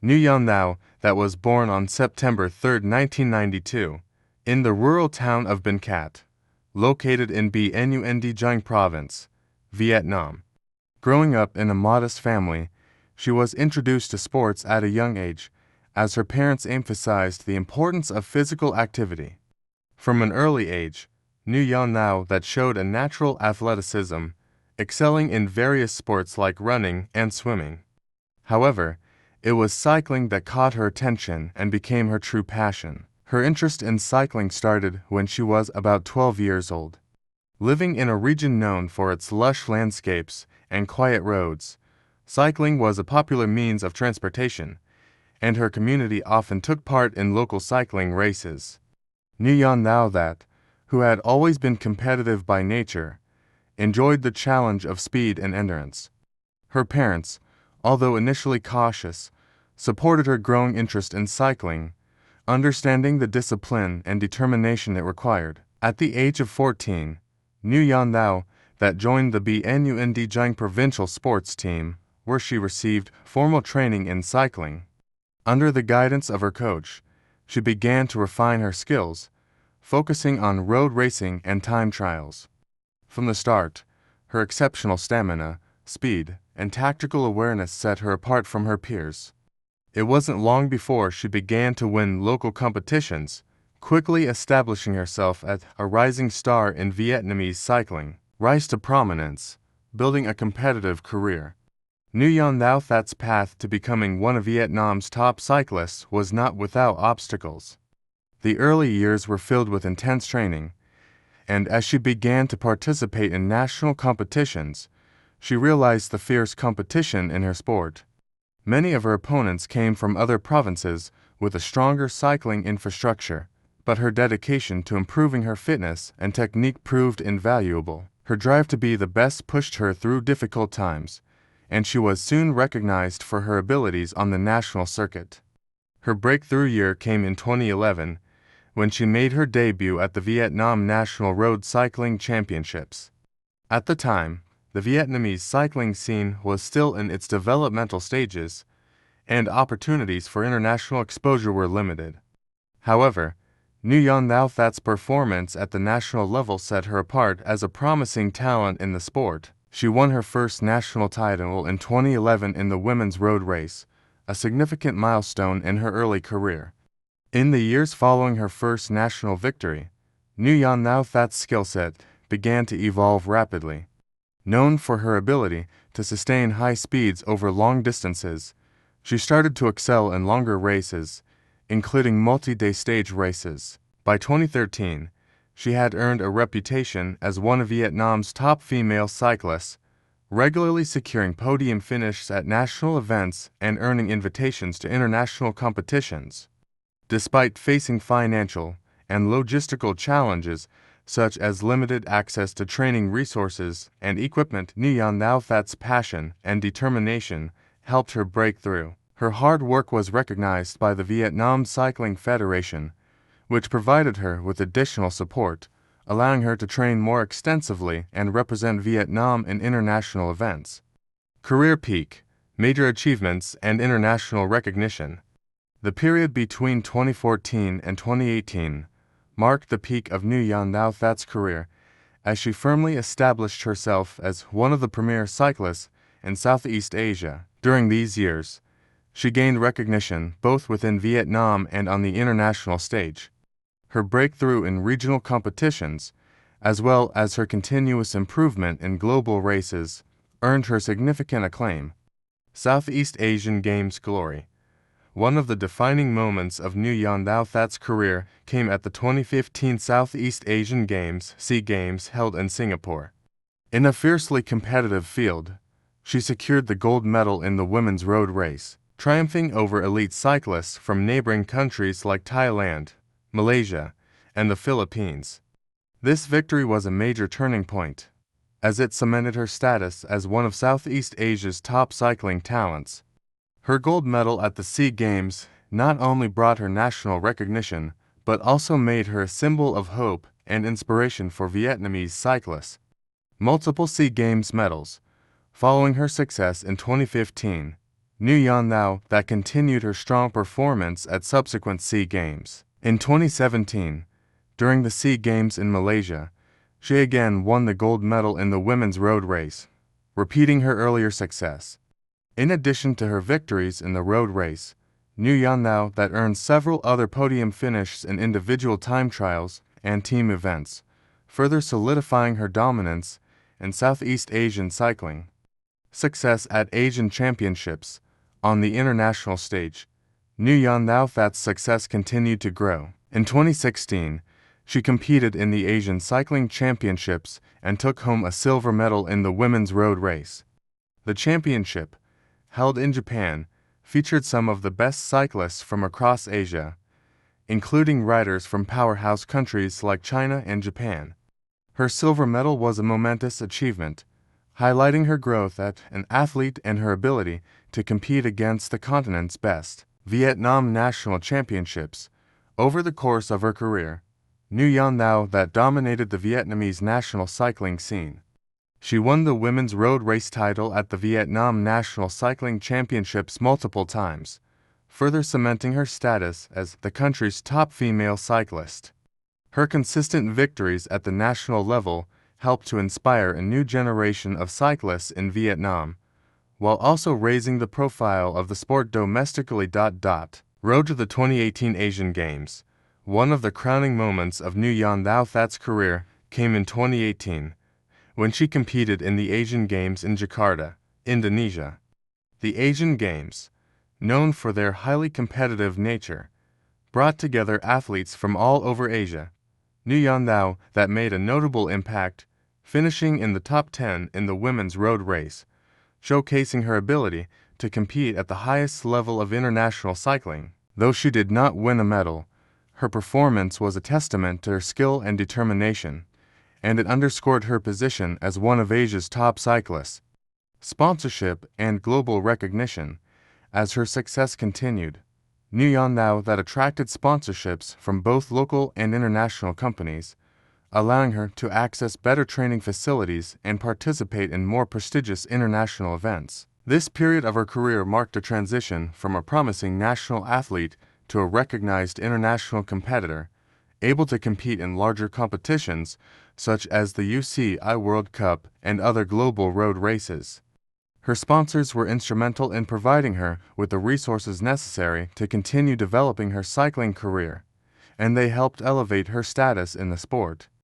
Nguyen Thao, that was born on September 3, 1992, in the rural town of Binh Cat, located in Binh Giang Province, Vietnam. Growing up in a modest family, she was introduced to sports at a young age, as her parents emphasized the importance of physical activity. From an early age, Nguyen Thao that showed a natural athleticism, excelling in various sports like running and swimming. However, it was cycling that caught her attention and became her true passion. Her interest in cycling started when she was about 12 years old. Living in a region known for its lush landscapes and quiet roads, cycling was a popular means of transportation, and her community often took part in local cycling races. Nguyen Thao that, who had always been competitive by nature, enjoyed the challenge of speed and endurance. Her parents, although initially cautious, supported her growing interest in cycling, understanding the discipline and determination it required. At the age of 14, Nguyen Thao that joined the Binh Giang provincial sports team, where she received formal training in cycling. Under the guidance of her coach, she began to refine her skills, focusing on road racing and time trials. From the start, her exceptional stamina, speed, and tactical awareness set her apart from her peers. It wasn't long before she began to win local competitions, quickly establishing herself as a rising star in Vietnamese cycling. Rise to prominence, building a competitive career. Nguyen Thao That's path to becoming one of Vietnam's top cyclists was not without obstacles. The early years were filled with intense training, and as she began to participate in national competitions, she realized the fierce competition in her sport. Many of her opponents came from other provinces with a stronger cycling infrastructure, but her dedication to improving her fitness and technique proved invaluable. Her drive to be the best pushed her through difficult times, and she was soon recognized for her abilities on the national circuit. Her breakthrough year came in 2011, when she made her debut at the Vietnam National Road Cycling Championships. At the time, the Vietnamese cycling scene was still in its developmental stages, and opportunities for international exposure were limited. However, Nguyen Thao That's performance at the national level set her apart as a promising talent in the sport. She won her first national title in 2011 in the women's road race, a significant milestone in her early career. In the years following her first national victory, Nguyen Thao That's skill set began to evolve rapidly. Known for her ability to sustain high speeds over long distances, she started to excel in longer races, including multi-day stage races. By 2013, she had earned a reputation as one of Vietnam's top female cyclists, regularly securing podium finishes at national events and earning invitations to international competitions. Despite facing financial and logistical challenges such as limited access to training resources and equipment, Nguyen Thao That's passion and determination helped her break through. Her hard work was recognized by the Vietnam Cycling Federation, which provided her with additional support, allowing her to train more extensively and represent Vietnam in international events. Career peak, major achievements, and international recognition. The period between 2014 and 2018 marked the peak of Nguyen Thao That's career, as she firmly established herself as one of the premier cyclists in Southeast Asia. During these years, she gained recognition both within Vietnam and on the international stage. Her breakthrough in regional competitions, as well as her continuous improvement in global races, earned her significant acclaim. Southeast Asian Games glory. One of the defining moments of Nguyen Thao That's career came at the 2015 Southeast Asian Games (SEA Games) held in Singapore. In a fiercely competitive field, she secured the gold medal in the women's road race, triumphing over elite cyclists from neighboring countries like Thailand, Malaysia, and the Philippines. This victory was a major turning point, as it cemented her status as one of Southeast Asia's top cycling talents. Her gold medal at the SEA Games not only brought her national recognition, but also made her a symbol of hope and inspiration for Vietnamese cyclists. Multiple SEA Games medals. Following her success in 2015, Nguyen Thao that continued her strong performance at subsequent SEA Games. In 2017, during the SEA Games in Malaysia, she again won the gold medal in the women's road race, repeating her earlier success. In addition to her victories in the road race, Nguyen Thao that earned several other podium finishes in individual time trials and team events, further solidifying her dominance in Southeast Asian cycling. Success at Asian Championships. On the international stage, Nguyen Thao That's success continued to grow. In 2016, she competed in the Asian Cycling Championships and took home a silver medal in the women's road race. The championship, held in Japan, featured some of the best cyclists from across Asia, including riders from powerhouse countries like China and Japan. Her silver medal was a momentous achievement, highlighting her growth as an athlete and her ability to compete against the continent's best. Vietnam National Championships. Over the course of her career, Nguyen Thao that dominated the Vietnamese national cycling scene. She won the women's road race title at the Vietnam National Cycling Championships multiple times, further cementing her status as the country's top female cyclist. Her consistent victories at the national level helped to inspire a new generation of cyclists in Vietnam, while also raising the profile of the sport domestically. Road to the 2018 Asian Games. One of the crowning moments of Nguyen Thao That's career came in 2018, when she competed in the Asian Games in Jakarta, Indonesia. The Asian Games, known for their highly competitive nature, brought together athletes from all over Asia. Nguyen Thao that made a notable impact, finishing in the top 10 in the women's road race, showcasing her ability to compete at the highest level of international cycling. Though she did not win a medal, her performance was a testament to her skill and determination, and it underscored her position as one of Asia's top cyclists. Sponsorship and global recognition. As her success continued, Nguyen Thao that attracted sponsorships from both local and international companies, allowing her to access better training facilities and participate in more prestigious international events. This period of her career marked a transition from a promising national athlete to a recognized international competitor, able to compete in larger competitions such as the UCI World Cup and other global road races. Her sponsors were instrumental in providing her with the resources necessary to continue developing her cycling career, and they helped elevate her status in the sport.